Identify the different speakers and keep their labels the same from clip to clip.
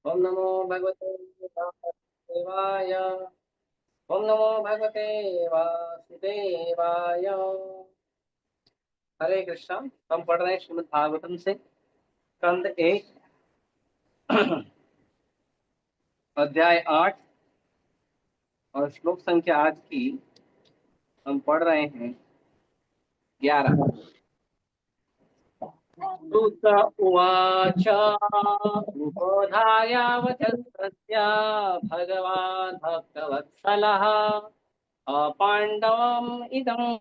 Speaker 1: ओम नमो भगवते वासुदेवाय। ओम नमो भगवते वासुदेवाय। हरे कृष्णा। हम पढ़ रहे हैं श्रीमद् भागवतम से स्कंद 1 अध्याय 8 और श्लोक संख्या आज की हम पढ़ रहे हैं 11। सूत उवाच उपोधायावचस्तस्य भगवान् भक्तवत्सलः अपाण्डवम् इदं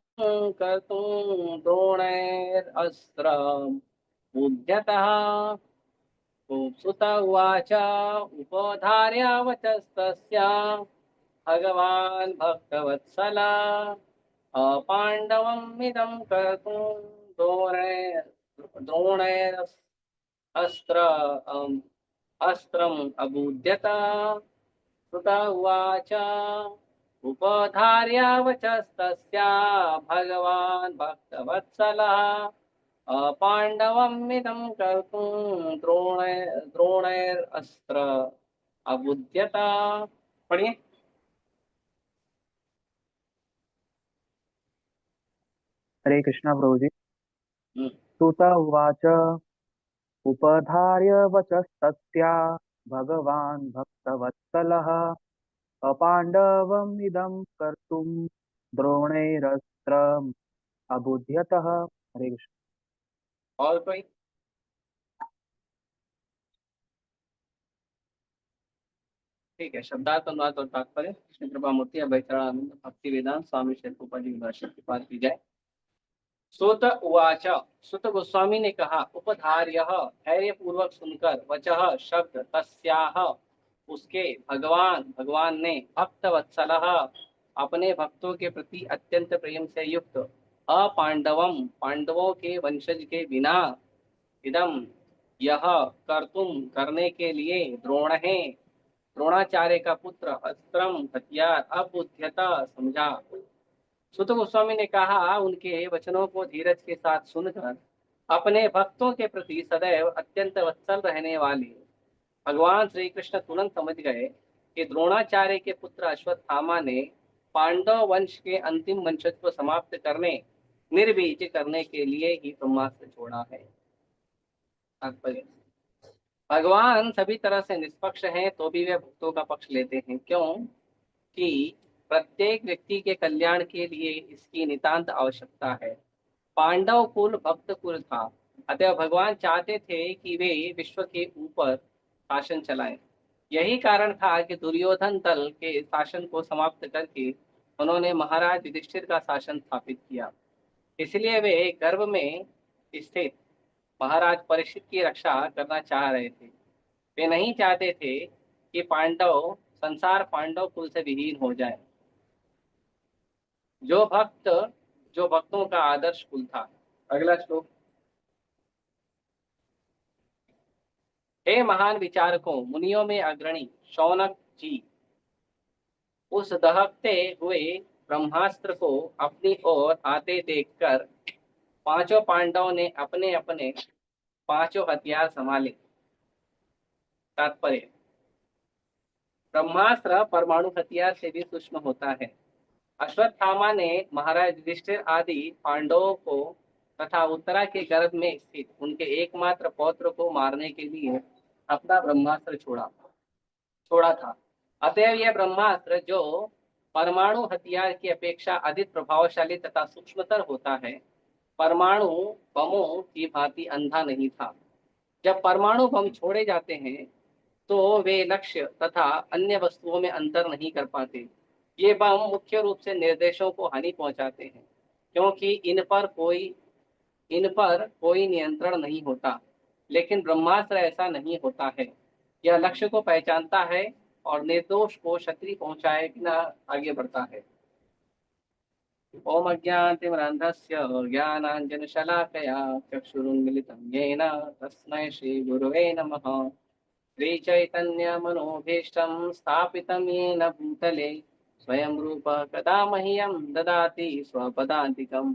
Speaker 1: कर्तुं द्रोणैरस्त्रम् उद्यतः। सुत उवाच उपोधार्यावचस्तस्य भगवान् भक्तवत्सला अपाण्डवम् इदं कर्तुं द्रोणैरस्त्र अस्त्रम् अबुध्यत। सुत उवाच उपधार्यावचस्तस्या भगवान् भक्तवत्सलः अपाण्डवमिदं कर्तुं द्रोणैरस्त्र अबुध्यत। पढ़िए।
Speaker 2: हरे कृष्णा प्रभु जी।
Speaker 1: हम्म।
Speaker 2: सुत उवाच उपधार्य वचस्तस्या भगवान् भक्तवत्सलः अपाण्डवम् इदं कर्तुं द्रोणैरस्त्रम् अबुध्यतः। हरे कृष्ण।
Speaker 1: और कोई? ठीक है। शब्दार्थ अनुवाद और तात्पर्य कृष्ण कृपा मूर्ति अभयचरणानंद भक्ति वेदांत स्वामी श्री रूपा जी भाष्य की बात की जाए। सुत उवाच। सुत गोस्वामी ने कहा, उपधार्य धैर्य पूर्वक सुनकर, वचः शब्द, तस्याह उसके, भगवान भगवान ने, भक्त वत्सलः अपने भक्तों के प्रति अत्यंत प्रेम से युक्त, अपांडवम पांडवों के वंशज के बिना, इदम यह, कर्तुम करने के लिए, द्रोणहे द्रोणाचार्य का पुत्र, अस्त्रम हथियार, अबुध्यता समझा। सुत गोस्वामी ने कहा, उनके वचनों को धीरज के साथ सुनकर अपने भक्तों के प्रति सदैव अत्यंत वत्सल रहने वाले भगवान श्री कृष्ण तुरंत समझ गए कि द्रोणाचार्य के पुत्र अश्वत्थामा ने पांडव वंश के अंतिम वंशज को समाप्त करने, निर्बीज करने के लिए ही ब्रह्मास्त्र छोड़ा है। तात्पर्य, भगवान सभी तरह से निष्पक्ष हैं तो भी वे भक्तों का पक्ष लेते हैं। क्यों? कि प्रत्येक व्यक्ति के कल्याण के लिए इसकी नितांत आवश्यकता है। पांडव कुल भक्त कुल था, अतः भगवान चाहते थे कि वे विश्व के ऊपर शासन चलाएं। यही कारण था कि दुर्योधन दल के शासन को समाप्त करके उन्होंने महाराज युधिष्ठिर का शासन स्थापित किया। इसलिए वे गर्भ में स्थित महाराज परीक्षित की रक्षा करना चाह रहे थे। वे नहीं चाहते थे कि पांडव संसार पांडव कुल से विहीन हो जाए, जो भक्त जो भक्तों का आदर्श कुल था। अगला श्लोक। हे महान विचारकों, मुनियों में अग्रणी शौनक जी, उस दहकते हुए ब्रह्मास्त्र को अपनी ओर आते देखकर पांचों पांडवों ने अपने अपने पांचों हथियार संभाले। तात्पर्य, ब्रह्मास्त्र परमाणु हथियार से भी सूक्ष्म होता है। अश्वत्थामा ने महाराज युधिष्ठिर आदि पांडवों को तथा उत्तरा के गर्भ में स्थित उनके एकमात्र पौत्र को मारने के लिए अपना ब्रह्मास्त्र छोड़ा था। अतएव यह ब्रह्मास्त्र, जो परमाणु हथियार की अपेक्षा अधिक प्रभावशाली तथा सूक्ष्मतर होता है, परमाणु बमों की भांति अंधा नहीं था। जब परमाणु बम छोड़े जाते हैं तो वे लक्ष्य तथा अन्य वस्तुओं में अंतर नहीं कर पाते। ये बम मुख्य रूप से निर्देशों को हानि पहुंचाते हैं, क्योंकि इन पर कोई नियंत्रण नहीं होता। लेकिन ब्रह्मास्त्र ऐसा नहीं होता है। यह लक्ष्य को पहचानता है और निर्दोष को क्षति पहुंचाए बिना आगे बढ़ता है। ओम अज्ञानतिमिरान्धस्य ज्ञानाञ्जनशलाकया चक्षुरुन्मिलितं येन तस्मै श्रीगुरवे नमः। श्रीचैतन्यमनोभीष्टं स्थापितं येन भूतले स्वयं रूपः कदा मह्यं ददाति स्वपदान्तिकं।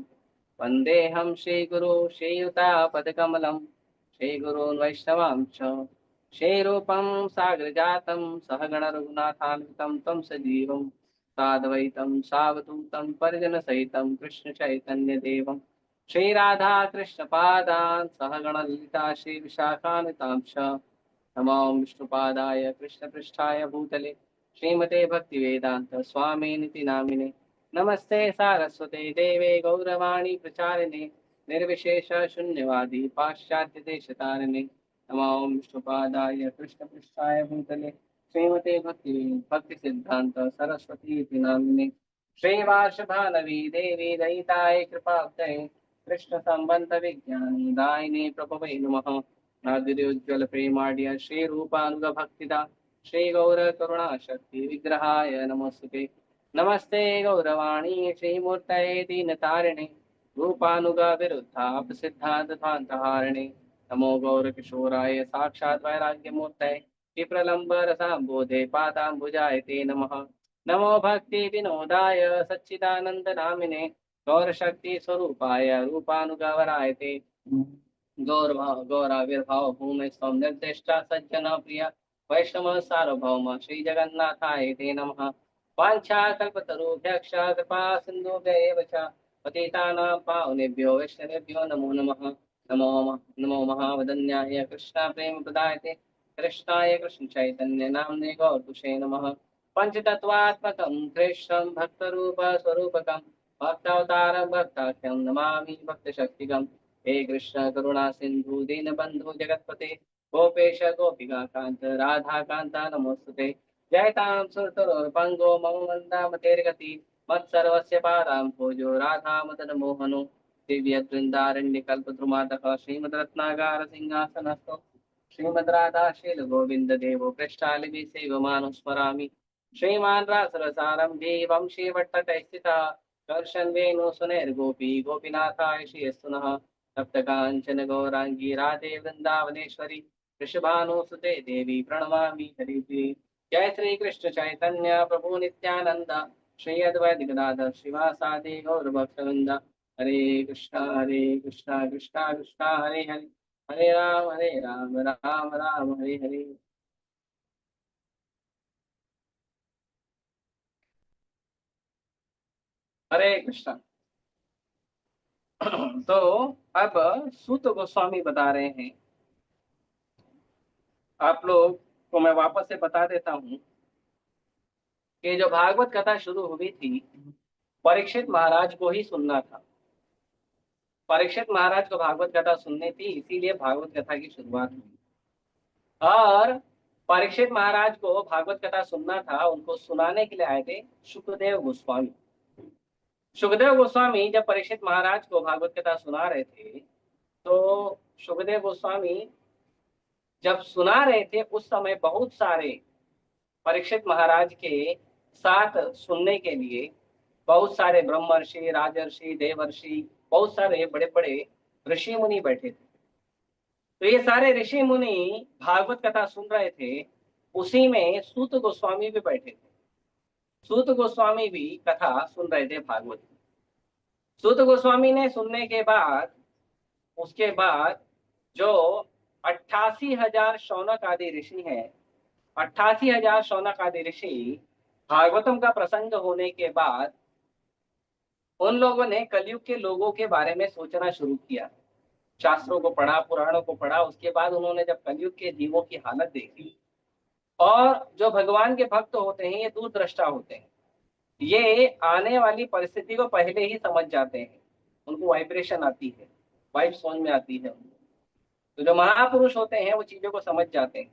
Speaker 1: वन्देऽहं श्रीगुरो श्रीयुतापदकमलं श्रीगुरून् वैष्णवांश्च शेरूपं साग्रजातं सहगण रघुनाथान्वितं तं सजीवं साद्वैतं सावधूतं परिजनसहितं कृष्ण चैतन्य देवं श्रीराधा कृष्ण पादान् सहगण ललिता श्री विशाखान्वितांश नमो विष्णुपादाय कृष्णपृष्ठाय भूतले श्रीमते भक्तिवेदांत स्वामिनिति नामिने नमस्ते सारस्वते देवे गौरवाणी प्रचारिणे निर्विशेष शून्यवादी पाश्चात्य देशतारिणे नमो विष्णुपादाय कृष्णपृष्ठाय भूतले श्रीमते भक्ति सिद्धांत सरस्वती इति नामिने श्रीवार्षभानवी देवी दयिताय कृपाब्धये कृष्ण संबंध विज्ञानी दायिने प्रभवे नमः नादिर्योज्वल प्रेमाढ्य श्री रूपानुग भक्तिदा श्री गौर करुणा शक्ति विग्रहाय नमस्ते नमस्ते गौरवाणी श्रीमूर्तये दीनतारिणे रूपानुग विरुद्धाप सिद्धांत धांतहारिणे नमो गौर किशोराय साक्षात् वैराग्यमूर्तये विप्रलंब रसाम्बोधे पादाम्बुजाय ते नमः नमो भक्ति विनोदाय सच्चिदानंद नामिने गौर शक्ति स्वरूपाय रूपानुगवराय ते गौरभाव गौराविर्भाव भूमि निर्दिष्टा सज्जन प्रिय वैष्णव सार्वभौम श्री जगन्नाथाय ते नमः वाञ्छाकल्पतरुभ्यश्च कृपा सिन्धुभ्य एव च पतितानां पावनेभ्यो वैष्णवेभ्यो नमो नमः नमो महावदन्याय कृष्णा प्रेम प्रदायते कृष्णाय कृष्ण चैतन्य नाम्ने गौरतुषे नमः पंचतत्वात्मकं कृष्णं भक्तरूप स्वरूपकं भक्तावतारं भक्ताख्यं नमामि भक्तशक्तिकम् हे कृष्ण करुणा सिंधु दीन बंधु जगतपते गोपेश गोपिका कांत राधा कांता नमोस्तुते जयतां सुरतरुर्पंगो मम वन्दामतेर्गति मत्सर्वस्य पादां भोजो राधा मदन मोहनो दिव्यवृन्दारण्यकल्पद्रुमातः श्रीमद्रत्नागार सिंहासनस्थो श्रीमद् राधा शील गोविंद देवो पृष्ठालिभि सेवमानुस्मरामि श्रीमान् रासरसारम्भे वंशी भट्टतः स्थितः कर्षन् वेणु सुनैर्गोपी गोपीनाथाय श्रीयस्तुनः सप्तकाञ्चन गौरांगी राधे वृंदावनेश्वरी वृषभानुसुते देवी प्रणमामि हरिप्रिये जय श्री कृष्ण चैतन्य प्रभु नित्यानंद श्री अद्वैत गदाधर श्रीवासादि गौर भक्तवृंद हरे कृष्णा कृष्णा कृष्णा हरे हरे हरे राम राम राम हरे हरे। हरे कृष्णा। तो अब सूत गोस्वामी बता रहे हैं, आप लोग को मैं वापस से बता देता हूँ कि जो भागवत कथा शुरू हुई थी परीक्षित महाराज को ही सुनना था। परीक्षित महाराज को भागवत कथा सुननी थी, इसीलिए भागवत कथा की शुरुआत हुई। और परीक्षित महाराज को भागवत कथा सुनना था, उनको सुनाने के लिए आए थे सुखदेव गोस्वामी। सुखदेव गोस्वामी जब परीक्षित महाराज को भागवत कथा सुना रहे थे तो सुखदेव गोस्वामी जब सुना रहे थे उस समय बहुत सारे परीक्षित महाराज के साथ सुनने के लिए बहुत सारे ब्रह्मर्षि, राजर्षि, देवर्षि, बहुत सारे बड़े बड़े ऋषि मुनि बैठे थे। तो ये सारे ऋषि मुनि भागवत कथा सुन रहे थे, उसी में सूत गोस्वामी भी बैठे थे। सूत गोस्वामी भी कथा सुन रहे थे भागवत की। सूत गोस्वामी ने सुनने के बाद उसके बाद जो 88,000 शौनक आदि ऋषि हैं, 88,000 शौनक आदि ऋषि भागवतम का प्रसंग होने के बाद उन लोगों ने कलयुग के लोगों के बारे में सोचना शुरू किया। शास्त्रों को पढ़ा, पुराणों को पढ़ा, उसके बाद उन्होंने जब कलयुग के जीवों की हालत देखी, और जो भगवान के भक्त होते हैं ये दूरदृष्टा होते हैं, ये आने वाली परिस्थिति को पहले ही समझ जाते हैं, उनको वाइब्रेशन आती है, वाइब समझ में आती है उनको। तो जो महापुरुष होते हैं वो चीजों को समझ जाते हैं।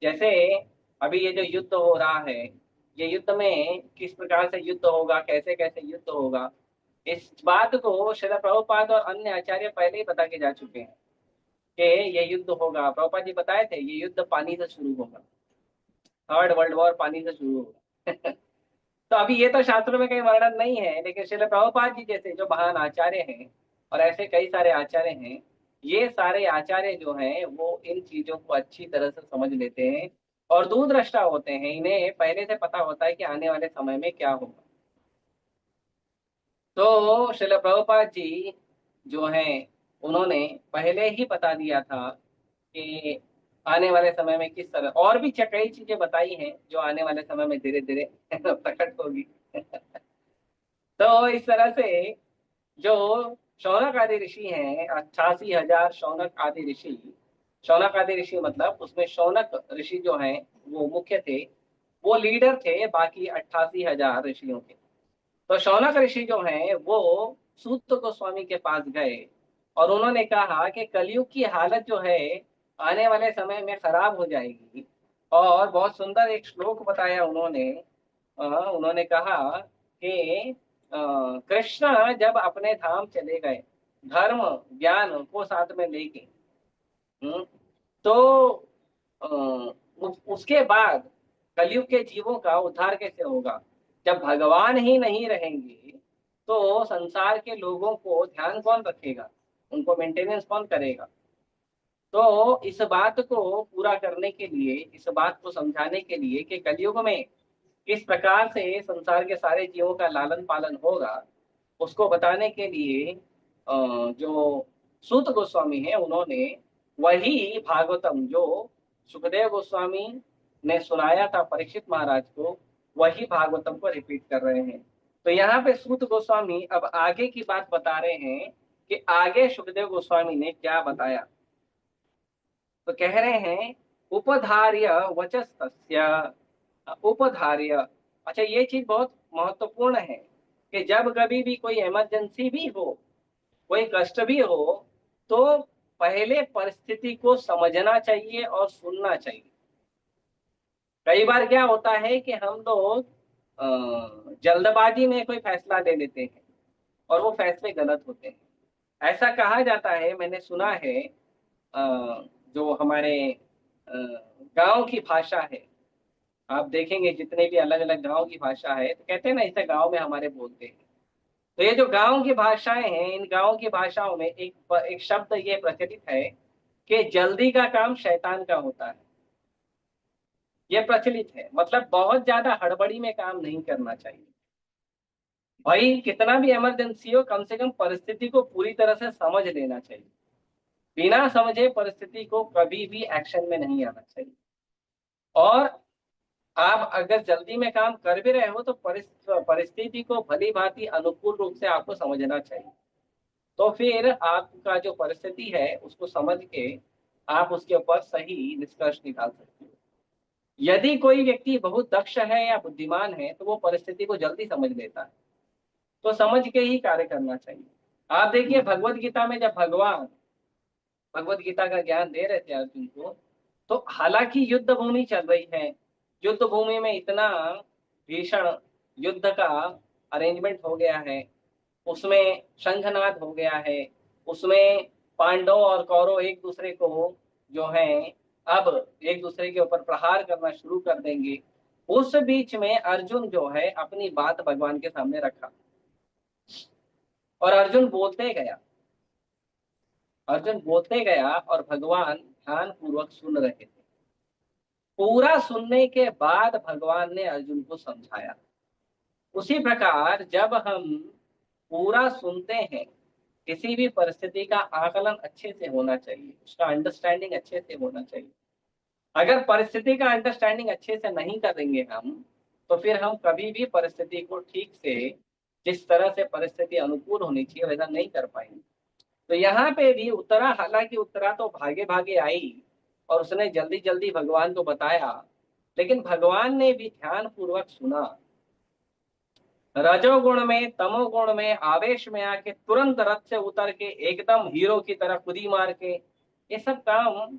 Speaker 1: जैसे अभी ये जो युद्ध हो रहा है, ये युद्ध में किस प्रकार से युद्ध होगा, कैसे कैसे युद्ध होगा, इस बात को श्रील प्रभुपाद और अन्य आचार्य पहले ही बता के जा चुके हैं कि ये युद्ध होगा। प्रभुपाद जी बताए थे ये युद्ध पानी से शुरू होगा, थर्ड वर्ल्ड वॉर पानी से शुरू होगा। तो अभी ये तो शास्त्रों में कहीं वर्णन नहीं है, लेकिन श्रील प्रभुपाद जी जैसे जो महान आचार्य हैं और ऐसे कई सारे आचार्य हैं, ये सारे आचार्य जो हैं वो इन चीजों को अच्छी तरह से समझ लेते हैं और दूरदृष्टा होते हैं। इन्हें पहले से पता होता है कि आने वाले समय में क्या होगा। तो श्रील प्रभुपाद जी जो हैं उन्होंने पहले ही बता दिया था कि आने वाले समय में किस तरह, और भी कई चीजें बताई हैं जो आने वाले समय में धीरे धीरे प्रकट होगी। तो इस तरह से जो शौनक आदि ऋषि हैं, 88,000 शौनक आदि ऋषि। शौनक आदि ऋषि मतलब उसमें शौनक ऋषि जो हैं वो मुख्य थे, वो लीडर थे बाकी 88,000 ऋषियों के। तो शौनक ऋषि जो हैं वो सूत गोस्वामी के पास गए और उन्होंने कहा कि कलयुग की हालत जो है आने वाले समय में खराब हो जाएगी। और बहुत सुंदर एक श्लोक बताया उन्होंने। उन्होंने कहा कि कृष्ण जब अपने धाम चले गए धर्म ज्ञान को साथ में लेके, हम्म, तो अ, उसके बाद कलयुग के जीवों का उद्धार कैसे होगा? जब भगवान ही नहीं रहेंगे तो संसार के लोगों को ध्यान कौन रखेगा, उनको मेंटेनेंस कौन करेगा? तो इस बात को पूरा करने के लिए, इस बात को समझाने के लिए कि कलयुग में किस प्रकार से संसार के सारे जीवों का लालन पालन होगा, उसको बताने के लिए जो सूत गोस्वामी है उन्होंने वही भागवतम जो सुखदेव गोस्वामी ने सुनाया था परीक्षित महाराज को, वही भागवतम को रिपीट कर रहे हैं। तो यहाँ पे सूत गोस्वामी अब आगे की बात बता रहे हैं कि आगे सुखदेव गोस्वामी ने क्या बताया। तो कह रहे हैं उपधार्य वचस्तस्य। उपधार्य, अच्छा ये चीज बहुत महत्वपूर्ण है कि जब कभी भी कोई इमरजेंसी भी हो, कोई कष्ट भी हो, तो पहले परिस्थिति को समझना चाहिए और सुनना चाहिए। कई बार क्या होता है कि हम लोग जल्दबाजी में कोई फैसला ले लेते हैं और वो फैसले गलत होते हैं। ऐसा कहा जाता है, मैंने सुना है, जो हमारे गांव की भाषा है, आप देखेंगे जितने भी अलग अलग गांव की भाषा है तो कहते हैं ना इसे गांव में हमारे बोलते हैं। तो ये जो गांव की भाषाएं हैं, इन गांव की भाषाओं में एक शब्द ये प्रचलित है कि जल्दी का काम शैतान का होता है। ये प्रचलित है, मतलब बहुत ज्यादा हड़बड़ी में काम नहीं करना चाहिए। भाई कितना भी इमरजेंसी हो, कम से कम परिस्थिति को पूरी तरह से समझ लेना चाहिए। बिना समझे परिस्थिति को कभी भी एक्शन में नहीं आना चाहिए। और आप अगर जल्दी में काम कर भी रहे हो तो परिस्थिति को भली भांति अनुकूल रूप से आपको समझना चाहिए। तो फिर आपका जो परिस्थिति है उसको समझ के आप उसके ऊपर सही निष्कर्ष निकाल सकते हो। यदि कोई व्यक्ति बहुत दक्ष है या बुद्धिमान है तो वो परिस्थिति को जल्दी समझ लेता है, तो समझ के ही कार्य करना चाहिए। आप देखिए भगवत गीता में जब भगवान भगवत गीता का ज्ञान दे रहे थे अर्जुन को, तो हालांकि युद्ध भूमि चल रही है, युद्ध भूमि में इतना भीषण युद्ध का अरेंजमेंट हो गया है, उसमें शंखनाद हो गया है, उसमें पांडव और कौरव एक दूसरे को जो है अब एक दूसरे के ऊपर प्रहार करना शुरू कर देंगे। उस बीच में अर्जुन जो है अपनी बात भगवान के सामने रखा और अर्जुन बोलते गया, अर्जुन बोलते गया और भगवान ध्यान पूर्वक सुन रहे थे। पूरा सुनने के बाद भगवान ने अर्जुन को समझाया। उसी प्रकार जब हम पूरा सुनते हैं, किसी भी परिस्थिति का आकलन अच्छे से होना चाहिए, उसका अंडरस्टैंडिंग अच्छे से होना चाहिए। अगर परिस्थिति का अंडरस्टैंडिंग अच्छे से नहीं करेंगे हम, तो फिर हम कभी भी परिस्थिति को ठीक से, जिस तरह से परिस्थिति अनुकूल होनी चाहिए वैसा नहीं कर पाएंगे। तो यहाँ पे भी उत्तरा, हालांकि उत्तरा तो भागे भागे आई और उसने जल्दी जल्दी भगवान को बताया, लेकिन भगवान ने भी ध्यान पूर्वक सुना। रजोगुण में, तमोगुण में, आवेश में आके तुरंत रथ से उतर के एकदम हीरो की तरह कुदी मार के, ये सब काम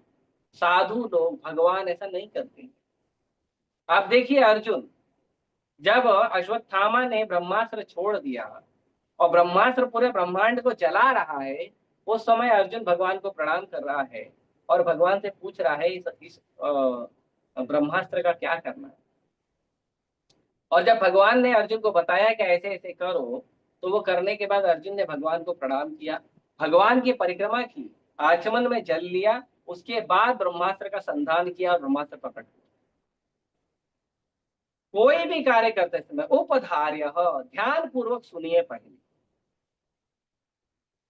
Speaker 1: साधु लोग, भगवान ऐसा नहीं करते। आप देखिए अर्जुन, जब अश्वत्थामा ने ब्रह्मास्त्र छोड़ दिया और ब्रह्मास्त्र पूरे ब्रह्मांड को जला रहा है, उस समय अर्जुन भगवान को प्रणाम कर रहा है और भगवान से पूछ रहा है इस ब्रह्मास्त्र का क्या करना है। और जब भगवान ने अर्जुन को बताया कि ऐसे ऐसे करो, तो वो करने के बाद अर्जुन ने भगवान को प्रणाम किया, भगवान की परिक्रमा की, आचमन में जल लिया, उसके बाद ब्रह्मास्त्र का संधान किया और ब्रह्मास्त्र प्रकट हुआ। कोई भी कार्य करते समय उपधार्य, ध्यान पूर्वक सुनिए पहले।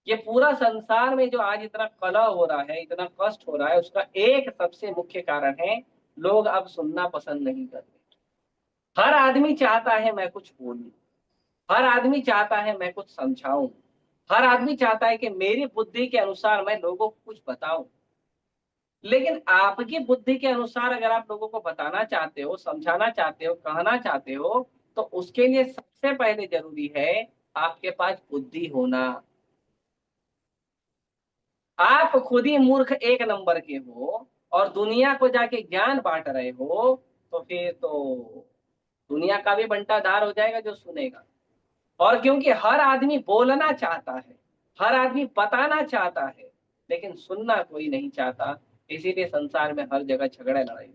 Speaker 1: ये पूरा संसार में जो आज इतना कलह हो रहा है, इतना कष्ट हो रहा है, उसका एक सबसे मुख्य कारण है, लोग अब सुनना पसंद नहीं करते। हर आदमी चाहता है मैं कुछ बोलूं, हर आदमी चाहता है मैं कुछ समझाऊं, हर आदमी चाहता है कि मेरी बुद्धि के अनुसार मैं लोगों को कुछ बताऊं। लेकिन आपकी बुद्धि के अनुसार अगर आप लोगों को बताना चाहते हो, समझाना चाहते हो, कहना चाहते हो, तो उसके लिए सबसे पहले जरूरी है आपके पास बुद्धि होना। आप खुद ही मूर्ख एक नंबर के हो और दुनिया को जाके ज्ञान बांट रहे हो, तो फिर तो दुनिया का भी बंटाधार हो जाएगा जो सुनेगा। और क्योंकि हर आदमी बोलना चाहता है, हर आदमी बताना चाहता है, लेकिन सुनना कोई नहीं चाहता, इसीलिए संसार में हर जगह झगड़े लड़ाई,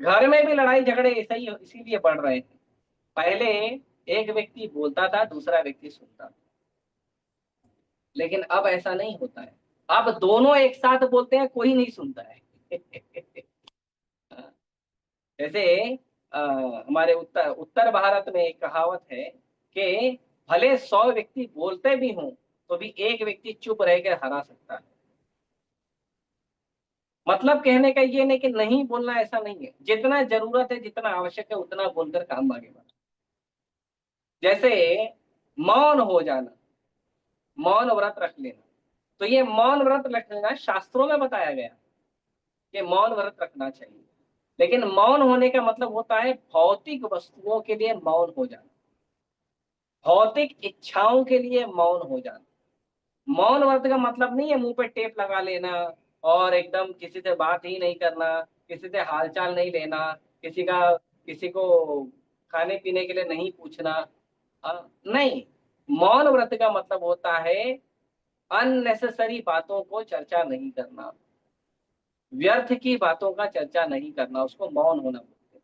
Speaker 1: घर में भी लड़ाई झगड़े ऐसे ही इसीलिए बढ़ रहे हैं। पहले एक व्यक्ति बोलता था, दूसरा व्यक्ति सुनता था, लेकिन अब ऐसा नहीं होता है। अब दोनों एक साथ बोलते हैं, कोई नहीं सुनता है। जैसे अ, हमारे उत्तर उत्तर भारत में एक कहावत है कि भले 100 व्यक्ति बोलते भी हों, तो भी एक व्यक्ति चुप रह कर हरा सकता है। मतलब कहने का ये नहीं कि नहीं बोलना, ऐसा नहीं है, जितना जरूरत है, जितना आवश्यक है, उतना बोलकर काम आगे बढ़ा। जैसे मौन हो जाना, मौन व्रत रख लेना, तो ये मौन व्रत रख लेना शास्त्रों में बताया गया कि मौन व्रत रखना चाहिए। लेकिन मौन होने का मतलब होता है भौतिक वस्तुओं के लिए मौन हो जाना, भौतिक इच्छाओं के लिए मौन हो जाना। मौन व्रत का मतलब नहीं है मुंह पे टेप लगा लेना और एकदम किसी से बात ही नहीं करना, किसी से हालचाल नहीं लेना, किसी को खाने पीने के लिए नहीं पूछना। नहीं, मौन व्रत का मतलब होता है अननेसेसरी बातों को चर्चा नहीं करना, व्यर्थ की बातों का चर्चा नहीं करना, उसको मौन होना बोलते हैं।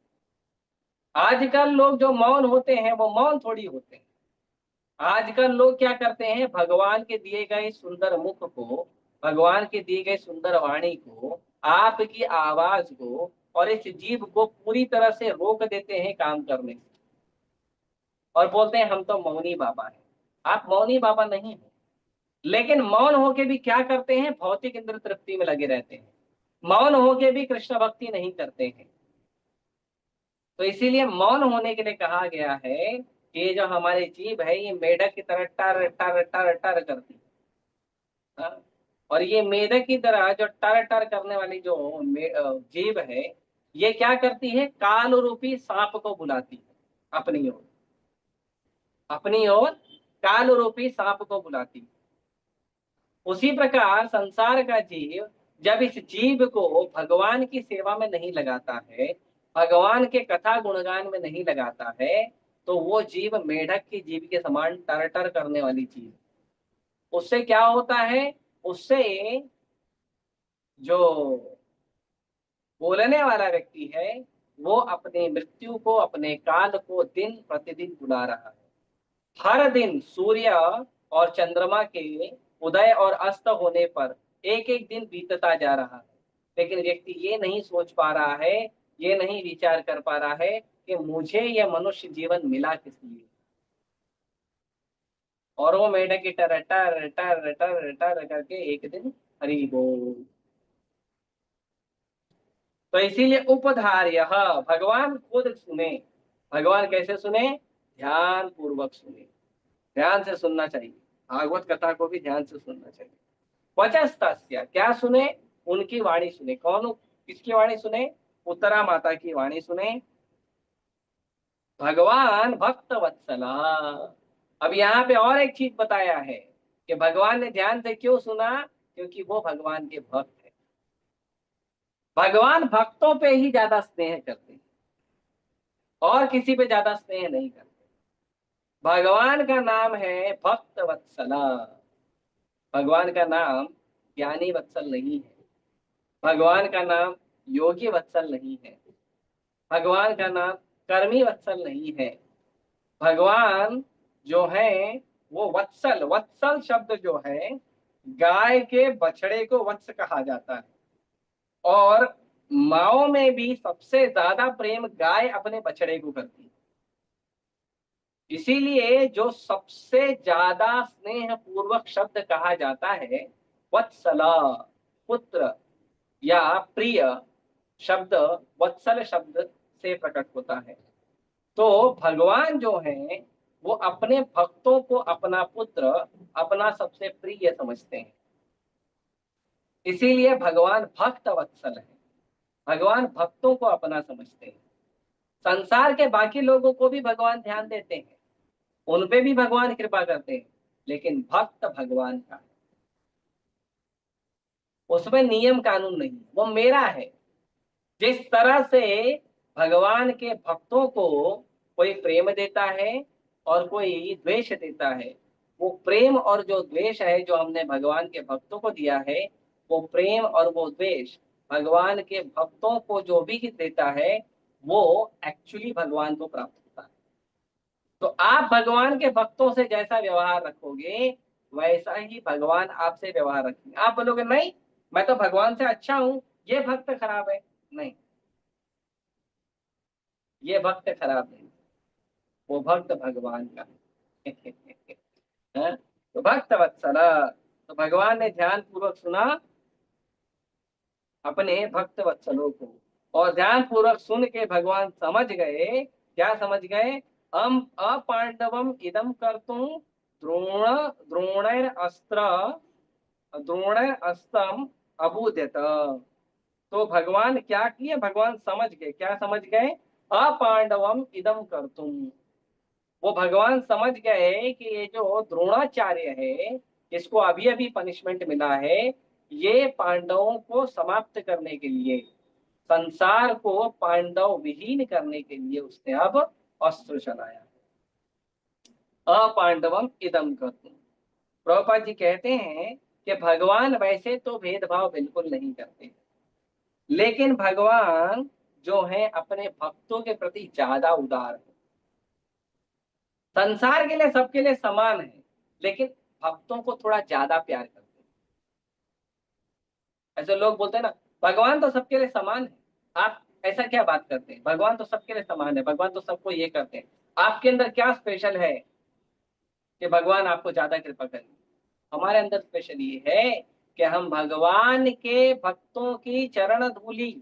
Speaker 1: आजकल लोग जो मौन होते हैं वो मौन थोड़ी होते हैं। आजकल लोग क्या करते हैं, भगवान के दिए गए सुंदर मुख को, भगवान के दिए गए सुंदर वाणी को, आपकी आवाज को और इस जीभ को पूरी तरह से रोक देते हैं काम करने से, और बोलते हैं हम तो मौनी बाबा हैं। आप मौनी बाबा नहीं हो, लेकिन मौन होके भी क्या करते हैं, भौतिक इंद्र तृप्ति में लगे रहते हैं। मौन होके भी कृष्ण भक्ति नहीं करते हैं। तो इसीलिए मौन होने के लिए कहा गया है कि ये जो हमारी जीभ है, ये मेढक की तरह टर टर टर टर करती है। हाँ? और ये मेढक की तरह जो टर टर करने वाली जो जीभ है, ये क्या करती है, काल रूपी सांप को बुलाती है अपनी ओर, अपनी ओर काल रूपी सांप को बुलाती है। उसी प्रकार संसार का जीव जब इस जीव को भगवान की सेवा में नहीं लगाता है, भगवान के कथा गुणगान में नहीं लगाता है, तो वो जीव मेढक की जीव के समान टर टर करने वाली जीव। उससे क्या होता है, उससे जो बोलने वाला व्यक्ति है, वो अपने मृत्यु को, अपने काल को दिन प्रतिदिन बुला रहा है। हर दिन सूर्य और चंद्रमा के उदय और अस्त होने पर एक एक दिन बीतता जा रहा है, लेकिन व्यक्ति ये नहीं सोच पा रहा है, ये नहीं विचार कर पा रहा है कि मुझे यह मनुष्य जीवन मिला किस लिए। और वो मेढक की टर टर टर टर टर करके एक दिन हरि बोल। तो इसीलिए उपधार्य, भगवान खुद सुने। भगवान कैसे सुने, ध्यान पूर्वक सुने, ध्यान से सुनना चाहिए। भागवत कथा को भी ध्यान से सुनना चाहिए। वचस्तस्य, क्या सुने, उनकी वाणी सुने। कौन, किसकी वाणी सुने, उत्तरा माता की वाणी सुने। भगवान भक्त वत्सला। अब यहाँ पे और एक चीज बताया है कि भगवान ने ध्यान से क्यों सुना, क्योंकि वो भगवान के भक्त है। भगवान भक्तों पे ही ज्यादा स्नेह करते हैं और किसी पे ज्यादा स्नेह नहीं करते। भगवान का नाम है भक्त वत्सला। भगवान का नाम ज्ञानी वत्सल नहीं है, भगवान का नाम योगी वत्सल नहीं है, भगवान का नाम कर्मी वत्सल नहीं है। भगवान जो है वो वत्सल, वत्सल शब्द जो है, गाय के बछड़े को वत्स कहा जाता है। और माओ में भी सबसे ज्यादा प्रेम गाय अपने बछड़े को करती है। इसीलिए जो सबसे ज्यादा स्नेह पूर्वक शब्द कहा जाता है वत्सला, पुत्र या प्रिय शब्द वत्सल शब्द से प्रकट होता है। तो भगवान जो है वो अपने भक्तों को अपना पुत्र, अपना सबसे प्रिय समझते हैं। इसीलिए भगवान भक्त वत्सल है। भगवान भक्तों को अपना समझते हैं। संसार के बाकी लोगों को भी भगवान ध्यान देते हैं, उन पे भी भगवान कृपा करते हैं, लेकिन भक्त भगवान का, उसमें नियम कानून नहीं, वो मेरा है। जिस तरह से भगवान के भक्तों को कोई प्रेम देता है और कोई द्वेष देता है, वो प्रेम और जो द्वेष है जो हमने भगवान के भक्तों को दिया है, वो प्रेम और वो द्वेष भगवान के भक्तों को जो भी देता है वो एक्चुअली भगवान को प्राप्त होता है। तो आप भगवान के भक्तों से जैसा व्यवहार रखोगे वैसा ही भगवान आपसे व्यवहार रखेंगे। आप बोलोगे नहीं मैं तो भगवान से अच्छा हूं, ये भक्त खराब है, नहीं, ये भक्त खराब नहीं, वो भक्त भगवान का है। हाँ? तो भक्त वत्सला, तो भगवान ने ध्यान पूर्वक सुना अपने भक्त वत्सलों को, और ध्यान पूर्वक सुन के भगवान समझ गए, क्या समझ गए, हम अपांडवम इदम कर्तुम द्रोण द्रोणैर अस्त्र द्रोणैर अस्त्रम अबुध्यत। तो भगवान क्या किए, भगवान समझ गए, क्या समझ गए, अपांडवम इदम कर्तुम, वो भगवान समझ गए कि ये जो द्रोणाचार्य है, इसको अभी अभी पनिशमेंट मिला है, ये पांडवों को समाप्त करने के लिए, संसार को पांडव विहीन करने के लिए उसने अब अस्त्र चलाया। अपांडवम इदम कर्तुम, प्रभुपाद जी कहते हैं कि भगवान वैसे तो भेदभाव बिल्कुल नहीं करते, लेकिन भगवान जो है अपने भक्तों के प्रति ज्यादा उदार है। संसार के लिए सबके लिए समान है, लेकिन भक्तों को थोड़ा ज्यादा प्यार करते हैं। ऐसे लोग बोलते हैं ना भगवान तो सबके लिए समान है, आप ऐसा क्या बात करते हैं, भगवान तो सबके लिए समान है, भगवान तो सबको ये करते हैं, आपके अंदर क्या स्पेशल है कि भगवान आपको ज्यादा कृपा करें। हमारे अंदर स्पेशल ये है कि हम भगवान के भक्तों की चरण धूली,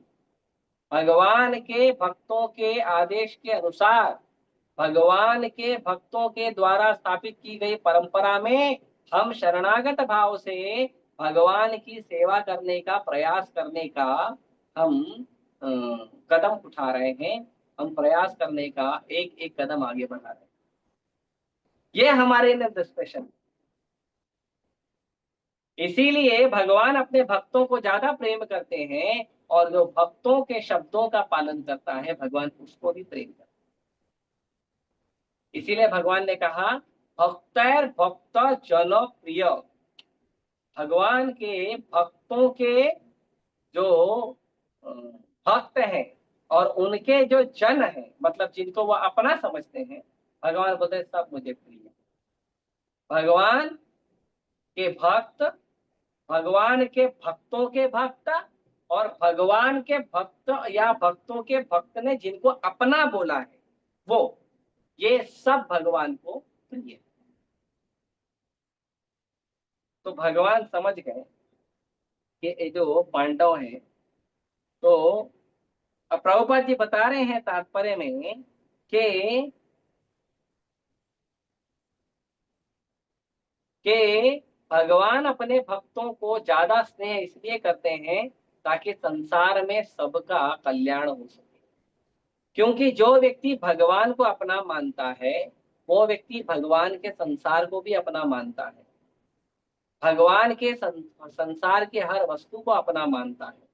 Speaker 1: भगवान के भक्तों के आदेश के अनुसार, भगवान के भक्तों के द्वारा स्थापित की गई परंपरा में हम शरणागत भाव से भगवान की सेवा करने का प्रयास करने का हम अ, कदम उठा रहे हैं। हम प्रयास करने का एक एक कदम आगे बढ़ा रहे हैं। ये हमारे अंदर स्पेशल है। इसीलिए भगवान अपने भक्तों को ज्यादा प्रेम करते हैं, और जो भक्तों के शब्दों का पालन करता है भगवान उसको भी प्रेम करता है। इसीलिए भगवान ने कहा भक्तैर भक्त जन प्रिय, भगवान के भक्तों के जो अ, भक्त हैं और उनके जो जन हैं, मतलब जिनको वो अपना समझते हैं, भगवान बोलते हैं सब मुझे प्रिय है। भगवान के भक्त, भगवान के भक्तों के भक्त, और भगवान के भक्त या भक्तों के भक्त ने जिनको अपना बोला है वो, ये सब भगवान को प्रिय है। तो भगवान समझ गए कि ये जो पांडव हैं, तो अब प्रभुपाद जी बता रहे हैं तात्पर्य में कि भगवान अपने भक्तों को ज्यादा स्नेह इसलिए करते हैं ताकि संसार में सबका कल्याण हो सके। क्योंकि जो व्यक्ति भगवान को अपना मानता है वो व्यक्ति भगवान के संसार को भी अपना मानता है, भगवान के संसार के हर वस्तु को अपना मानता है।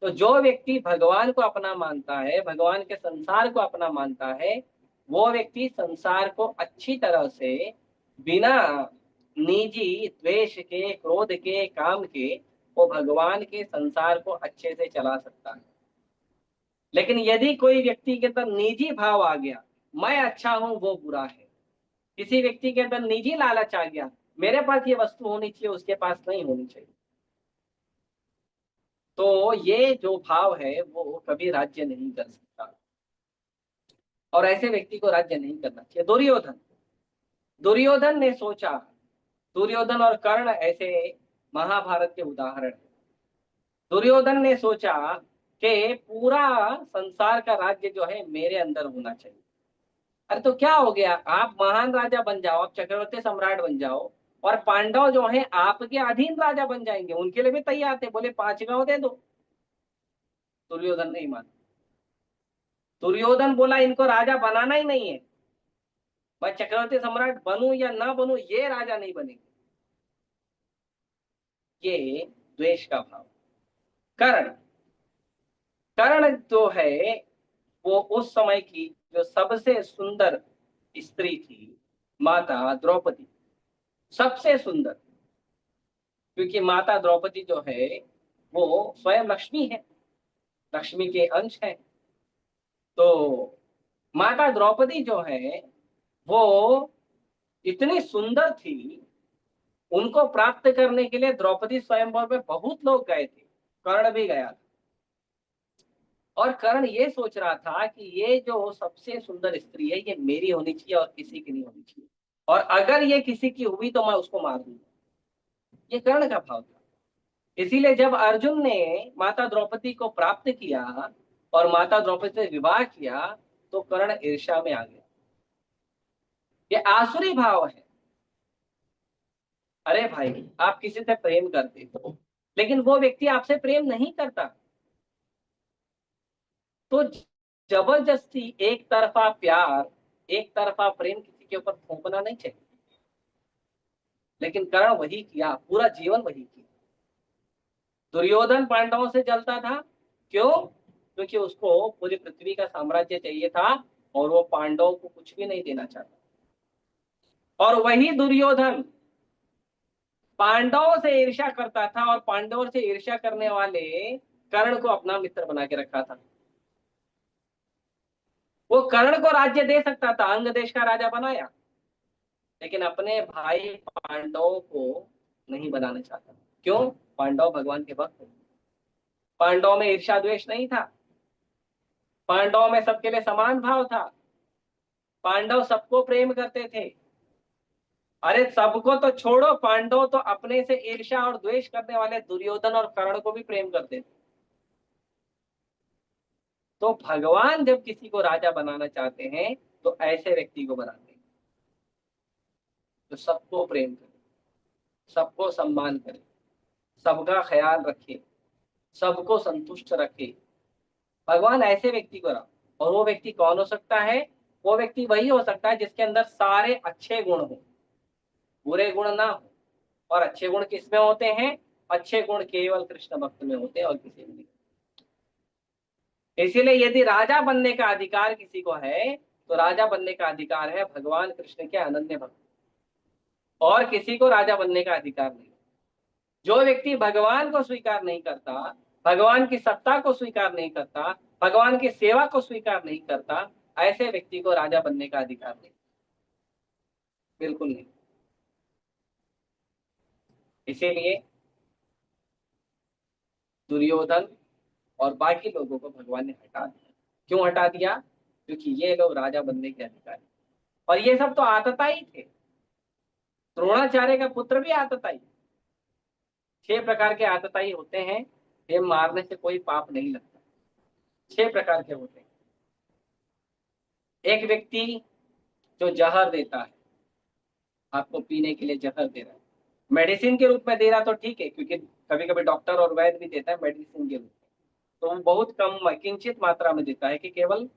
Speaker 1: तो जो व्यक्ति भगवान को अपना मानता है, भगवान के संसार को अपना मानता है, वो व्यक्ति संसार को अच्छी तरह से बिना निजी द्वेष के, क्रोध के, काम के, वो भगवान के संसार को अच्छे से चला सकता है। लेकिन यदि कोई व्यक्ति के अंदर निजी भाव आ गया, मैं अच्छा हूं वो बुरा है, किसी व्यक्ति के अंदर निजी लालच आ गया, मेरे पास ये वस्तु होनी चाहिए उसके पास नहीं होनी चाहिए, तो ये जो भाव है वो कभी राज्य नहीं कर सकता, और ऐसे व्यक्ति को राज्य नहीं करना चाहिए। दुर्योधन, दुर्योधन ने सोचा, दुर्योधन और कर्ण ऐसे महाभारत के उदाहरण हैं। दुर्योधन ने सोचा कि पूरा संसार का राज्य जो है मेरे अंदर होना चाहिए। अरे तो क्या हो गया, आप महान राजा बन जाओ, आप चक्रवर्ती सम्राट बन जाओ, और पांडव जो हैं आपके अधीन राजा बन जाएंगे, उनके लिए भी तैयार थे, बोले 5 गांव दे दो। दुर्योधन नहीं माना। दुर्योधन बोला इनको राजा बनाना ही नहीं है, मैं चक्रवर्ती सम्राट बनूं या ना बनूं, ये राजा नहीं बनेंगे। ये द्वेष का भाव। कर्ण, कर्ण जो है वो उस समय की जो सबसे सुंदर स्त्री थी, माता द्रौपदी, सबसे सुंदर। क्योंकि माता द्रौपदी जो है वो स्वयं लक्ष्मी है, लक्ष्मी के अंश है। तो माता द्रौपदी जो है वो इतनी सुंदर थी, उनको प्राप्त करने के लिए द्रौपदी स्वयंवर में बहुत लोग गए थे, कर्ण भी गया था। और कर्ण ये सोच रहा था कि ये जो सबसे सुंदर स्त्री है ये मेरी होनी चाहिए और किसी की नहीं होनी चाहिए, और अगर ये किसी की हुई तो मैं उसको मार दूंगा। ये कर्ण का भाव था। इसीलिए जब अर्जुन ने माता द्रौपदी को प्राप्त किया और माता द्रौपदी से विवाह किया, तो कर्ण ईर्ष्या में आ गया। ये आसुरी भाव है। अरे भाई, आप किसी से प्रेम करते हो लेकिन वो व्यक्ति आपसे प्रेम नहीं करता, तो जबरदस्ती एक तरफा प्यार, एक तरफा प्रेम किसी के ऊपर थोपना नहीं चाहिए। लेकिन कर्ण वही किया, पूरा जीवन वही किया। दुर्योधन पांडवों से जलता था, क्यों? क्योंकि उसको पूरी पृथ्वी का साम्राज्य चाहिए था और वो पांडवों को कुछ भी नहीं देना चाहता। और वही दुर्योधन पांडवों से ईर्ष्या करता था, और पांडवों से ईर्ष्या करने वाले कर्ण को अपना मित्र बना के रखा था। वो कर्ण को राज्य दे सकता था, अंग देश का राजा बनाया, लेकिन अपने भाई पांडवों को नहीं बनाना चाहता। क्यों? पांडव भगवान के भक्त थे। पांडवों में ईर्ष्या द्वेष नहीं था, पांडवों में सबके लिए समान भाव था, पांडव सबको प्रेम करते थे। अरे सबको तो छोड़ो, पांडव तो अपने से ईर्ष्या और द्वेष करने वाले दुर्योधन और कर्ण को भी प्रेम करते थे। तो भगवान जब किसी को राजा बनाना चाहते हैं तो ऐसे व्यक्ति को बनाते हैं जो सबको प्रेम करे, सबको सम्मान करे, सबका ख्याल रखे, सबको संतुष्ट रखे। भगवान ऐसे व्यक्ति को रहा। और वो व्यक्ति कौन हो सकता है? वो व्यक्ति वही हो सकता है जिसके अंदर सारे अच्छे गुण हो, बुरे गुण ना हो। और अच्छे गुण किसमें होते हैं? अच्छे गुण केवल कृष्ण भक्त में होते हैं और किसी में नहीं। इसीलिए यदि राजा बनने का अधिकार किसी को है तो राजा बनने का अधिकार है भगवान कृष्ण के अनन्य भक्त, और किसी को राजा बनने का अधिकार नहीं। जो व्यक्ति भगवान को स्वीकार नहीं करता, भगवान की सत्ता को स्वीकार नहीं करता, भगवान की सेवा को स्वीकार नहीं करता, ऐसे व्यक्ति को राजा बनने का अधिकार नहीं, बिल्कुल नहीं। इसीलिए दुर्योधन और बाकी लोगों को भगवान ने हटा दिया। क्यों हटा दिया? क्योंकि ये लोग राजा बनने के अधिकारी, और ये सब तो आतताई थे। द्रोणाचार्य का पुत्र भी आतताई। 6 प्रकार के आतताई होते हैं, ये मारने से कोई पाप नहीं लगता। 6 प्रकार के होते हैं। एक व्यक्ति जो जहर देता है, आपको पीने के लिए जहर दे रहा है, मेडिसिन के रूप में दे रहा तो ठीक है, क्योंकि कभी कभी डॉक्टर और वैद्य भी देता है मेडिसिन के रूप में, तो वो बहुत कम किंचित मात्रा में देता है कि केवल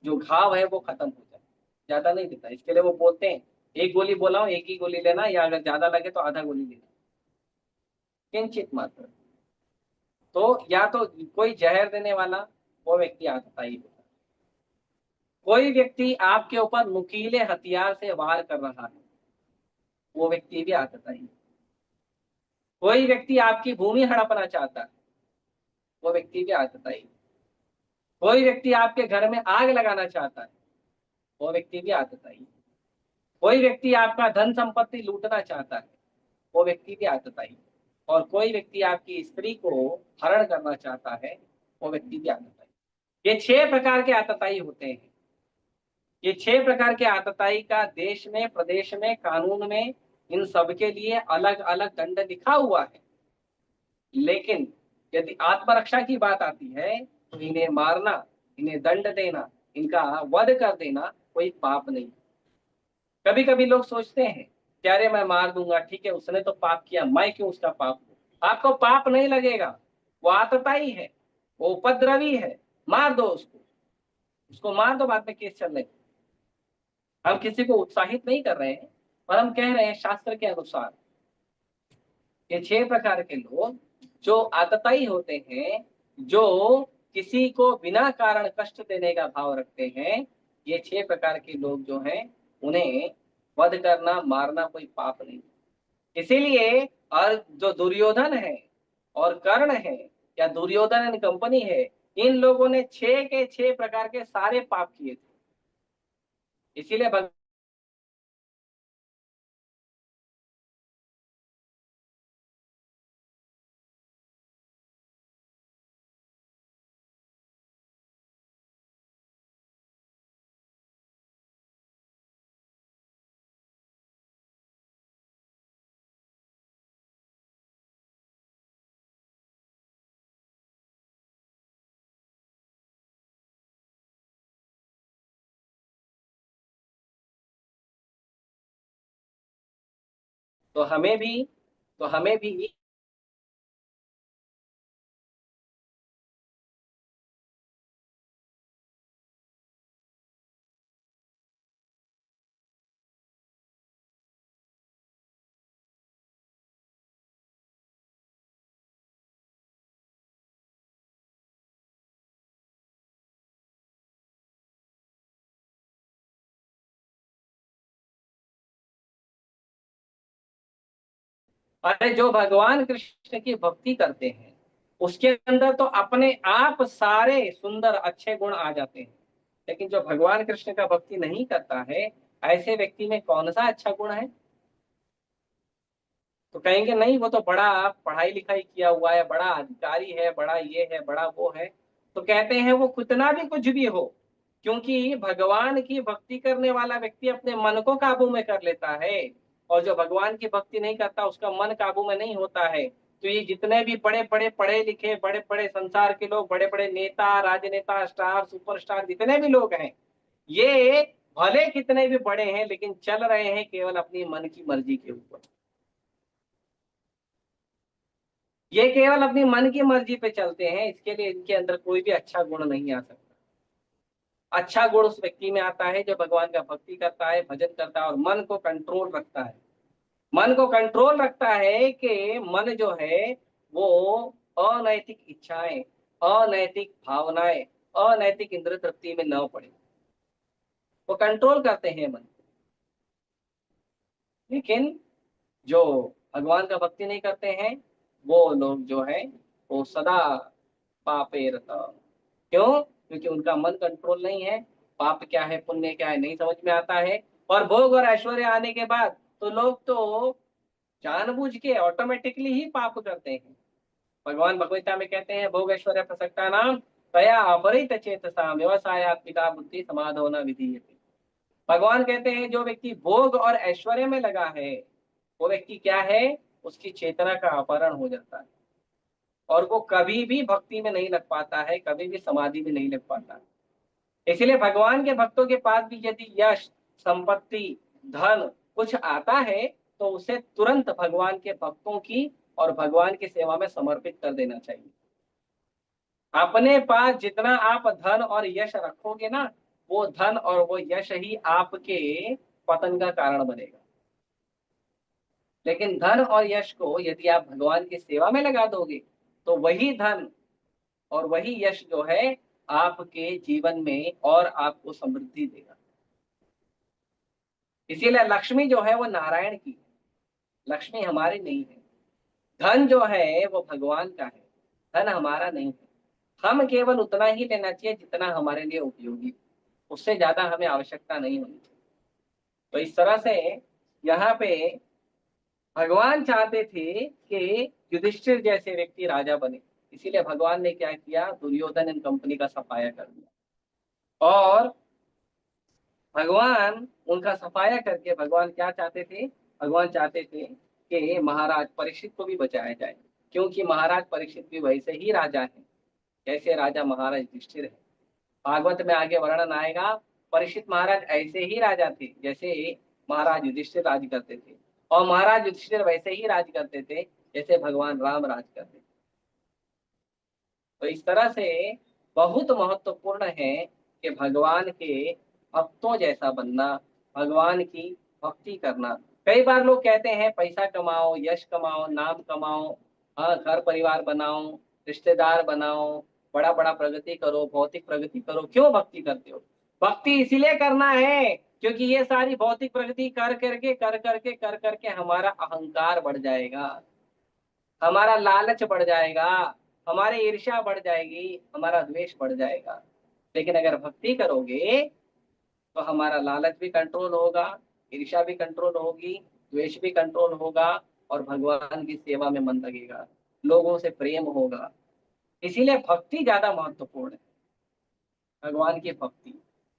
Speaker 1: जो घाव है वो खत्म हो जाए, ज्यादा नहीं देता। इसके लिए वो बोलते हैं एक गोली बोला हूं, एक ही गोली लेना, या अगर ज्यादा लगे तो आधा गोली लेना, किंचित मात्रा। तो या तो कोई जहर देने वाला, वो व्यक्ति आतताई होता है। कोई व्यक्ति आपके ऊपर नुकीले हथियार से वार कर रहा है, वो व्यक्ति भी आतताई है। कोई व्यक्ति आपकी भूमि हड़पना चाहता है, वो व्यक्ति भी आतताई है। कोई व्यक्ति आपके घर में आग लगाना चाहता है, वो व्यक्ति भी आतताई है। कोई व्यक्ति आपका धन संपत्ति लूटना चाहता है, वो व्यक्ति भी आतताई है। और कोई व्यक्ति आपकी स्त्री को हरण करना चाहता है, वो व्यक्ति भी आतताई है। ये 6 प्रकार के आतताई होते हैं। ये 6 प्रकार के आतताई का देश में, प्रदेश में, कानून में, इन सब के लिए अलग अलग दंड लिखा हुआ है। लेकिन यदि आत्मरक्षा की बात आती है तो इन्हें मारना, इन्हें दंड देना, इनका वध कर देना कोई पाप नहीं। कभी कभी लोग सोचते हैं कि अरे मैं मार दूंगा, ठीक है उसने तो पाप किया, मैं क्यों उसका पाप दूं? आपको पाप नहीं लगेगा, वो आतताई है, वो उपद्रवी है, मार दो उसको, उसको मार दो, बाद में केस चलने दो। हम किसी को उत्साहित नहीं कर रहे हैं, पर हम कह रहे हैं शास्त्र के अनुसार ये 6 प्रकार के लोग जो आतताई होते हैं, जो किसी को बिना कारण कष्ट देने का भाव रखते हैं, ये 6 प्रकार के लोग जो हैं उन्हें वध करना, मारना कोई पाप नहीं। इसीलिए और जो दुर्योधन है और कर्ण है या दुर्योधन एंड कंपनी है, इन लोगों ने 6 के 6 प्रकार के सारे पाप किए थे। इसीलिए तो हमें भी तो हमें भी अरे जो भगवान कृष्ण की भक्ति करते हैं उसके अंदर तो अपने आप सारे सुंदर अच्छे गुण आ जाते हैं। लेकिन जो भगवान कृष्ण का भक्ति नहीं करता है, ऐसे व्यक्ति में कौन सा अच्छा गुण है? तो कहेंगे नहीं वो तो बड़ा पढ़ाई लिखाई किया हुआ है, बड़ा अधिकारी है, बड़ा ये है, बड़ा वो है। तो कहते हैं वो कितना भी कुछ भी हो, क्योंकि भगवान की भक्ति करने वाला व्यक्ति अपने मन को काबू में कर लेता है, और जो भगवान की भक्ति नहीं करता उसका मन काबू में नहीं होता है। तो ये जितने भी बड़े बड़े पढ़े लिखे, बड़े बड़े संसार के लोग, बड़े बड़े नेता, राजनेता, स्टार, सुपरस्टार, जितने भी लोग हैं, ये भले कितने भी बड़े हैं लेकिन चल रहे हैं केवल अपनी मन की मर्जी के ऊपर। ये केवल अपनी मन की मर्जी पे चलते हैं, इसके लिए इनके अंदर कोई भी अच्छा गुण नहीं आ सकता। अच्छा गुण उस व्यक्ति में आता है जो भगवान का भक्ति करता है, भजन करता है और मन को कंट्रोल रखता है। मन को कंट्रोल रखता है कि मन जो है वो अनैतिक इच्छाएं, अनैतिक भावनाएं, अनैतिक इंद्रिय तृप्ति में न पड़े। वो कंट्रोल करते हैं मन को। लेकिन जो भगवान का भक्ति नहीं करते हैं वो लोग जो है वो सदा पापे रता। क्यों? क्योंकि उनका मन कंट्रोल नहीं है। पाप क्या है, पुण्य क्या है, नहीं समझ में आता है। और भोग और ऐश्वर्य आने के बाद तो लोग तो जानबूझ के ऑटोमेटिकली ही पाप करते हैं। भगवान भगवता में कहते हैं भोग ऐश्वर्य प्रसक्ता नाम तया अपरित चेतसा व्यवसायत्मिका बुद्धि समाधो न विधीयते। भगवान कहते हैं जो व्यक्ति भोग और ऐश्वर्य में लगा है वो व्यक्ति क्या है, उसकी चेतना का अपहरण हो जाता है और वो कभी भी भक्ति में नहीं लग पाता है, कभी भी समाधि में नहीं लग पाता है। इसलिए भगवान के भक्तों के पास भी यदि यश, संपत्ति, धन कुछ आता है तो उसे तुरंत भगवान के भक्तों की और भगवान की सेवा में समर्पित कर देना चाहिए। अपने पास जितना आप धन और यश रखोगे ना, वो धन और वो यश ही आपके पतन का कारण बनेगा। लेकिन धन और यश को यदि आप भगवान की सेवा में लगा दोगे तो वही धन और वही यश जो है आपके जीवन में और आपको समृद्धि देगा। इसीलिए लक्ष्मी जो है वो नारायण की है, लक्ष्मी हमारी नहीं है। धन जो है वो भगवान का है, धन हमारा नहीं है। हम केवल उतना ही लेना चाहिए जितना हमारे लिए उपयोगी, उससे ज्यादा हमें आवश्यकता नहीं होनी चाहिए। तो इस तरह से यहाँ पे भगवान चाहते थे कि युधिष्ठिर जैसे व्यक्ति राजा बने। इसीलिए भगवान ने क्या किया, दुर्योधन एंड कंपनी का सफाया कर दिया। और भगवान उनका सफाया करके भगवान क्या चाहते थे? भगवान चाहते थे कि महाराज परीक्षित को भी बचाया जाए, क्योंकि महाराज परीक्षित भी वैसे ही राजा हैं जैसे राजा महाराज युधिष्ठिर है। भागवत में आगे वर्णन आएगा, परीक्षित महाराज ऐसे ही राजा थे जैसे महाराज युधिष्ठिर राज करते थे, और महाराज युधिष्ठिर वैसे ही राज करते थे जैसे भगवान राम राज करते थे। तो इस तरह से बहुत महत्वपूर्ण है कि भगवान के भक्तों जैसा बनना, भगवान की भक्ति करना। कई बार लोग कहते हैं पैसा कमाओ, यश कमाओ, नाम कमाओ, हाँ, घर परिवार बनाओ, रिश्तेदार बनाओ, बड़ा बड़ा प्रगति करो, भौतिक प्रगति करो। क्यों भक्ति करते हो? भक्ति इसीलिए करना है क्योंकि ये सारी भौतिक प्रगति कर करके हमारा अहंकार बढ़ जाएगा, हमारा लालच बढ़ जाएगा, हमारी ईर्ष्या बढ़ जाएगी, हमारा द्वेष बढ़ जाएगा। लेकिन अगर भक्ति करोगे तो हमारा लालच भी कंट्रोल होगा, ईर्ष्या भी कंट्रोल होगी, द्वेष भी कंट्रोल होगा, और भगवान की सेवा में मन लगेगा, लोगों से प्रेम होगा। इसीलिए भक्ति ज्यादा महत्वपूर्ण है। भगवान की भक्ति,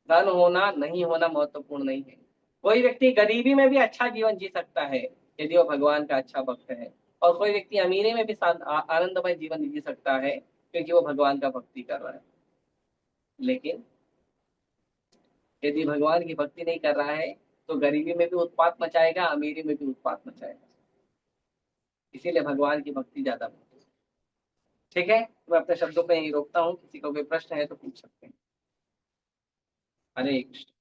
Speaker 1: धन होना नहीं होना महत्वपूर्ण नहीं है। कोई व्यक्ति गरीबी में भी अच्छा जीवन जी सकता है यदि वो भगवान का अच्छा भक्त है, और कोई व्यक्ति अमीरी में भी आनंदमय जीवन जी सकता है क्योंकि वो भगवान का भक्ति कर रहा है। लेकिन यदि भगवान की भक्ति नहीं कर रहा है तो गरीबी में भी उत्पात मचाएगा, अमीरी में भी उत्पात मचाएगा। इसीलिए भगवान की भक्ति ज्यादा महत्वपूर्ण है। ठीक है, तो मैं अपने शब्दों पे यही रोकता हूँ, किसी को कोई प्रश्न है तो पूछ सकते हैं। हरे कृष्ण।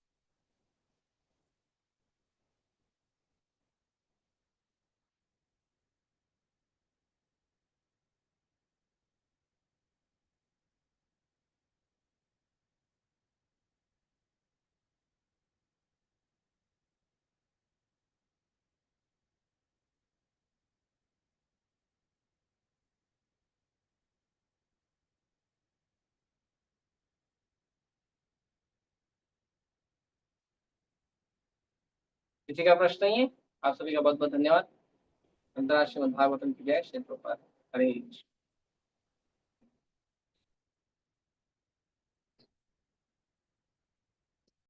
Speaker 1: किसी का प्रश्न नहीं है? आप सभी का बहुत बहुत धन्यवाद। अंतर्राष्ट्रीय भागवतम की जय, श्री प्रभुपाद। हरे कृष्ण।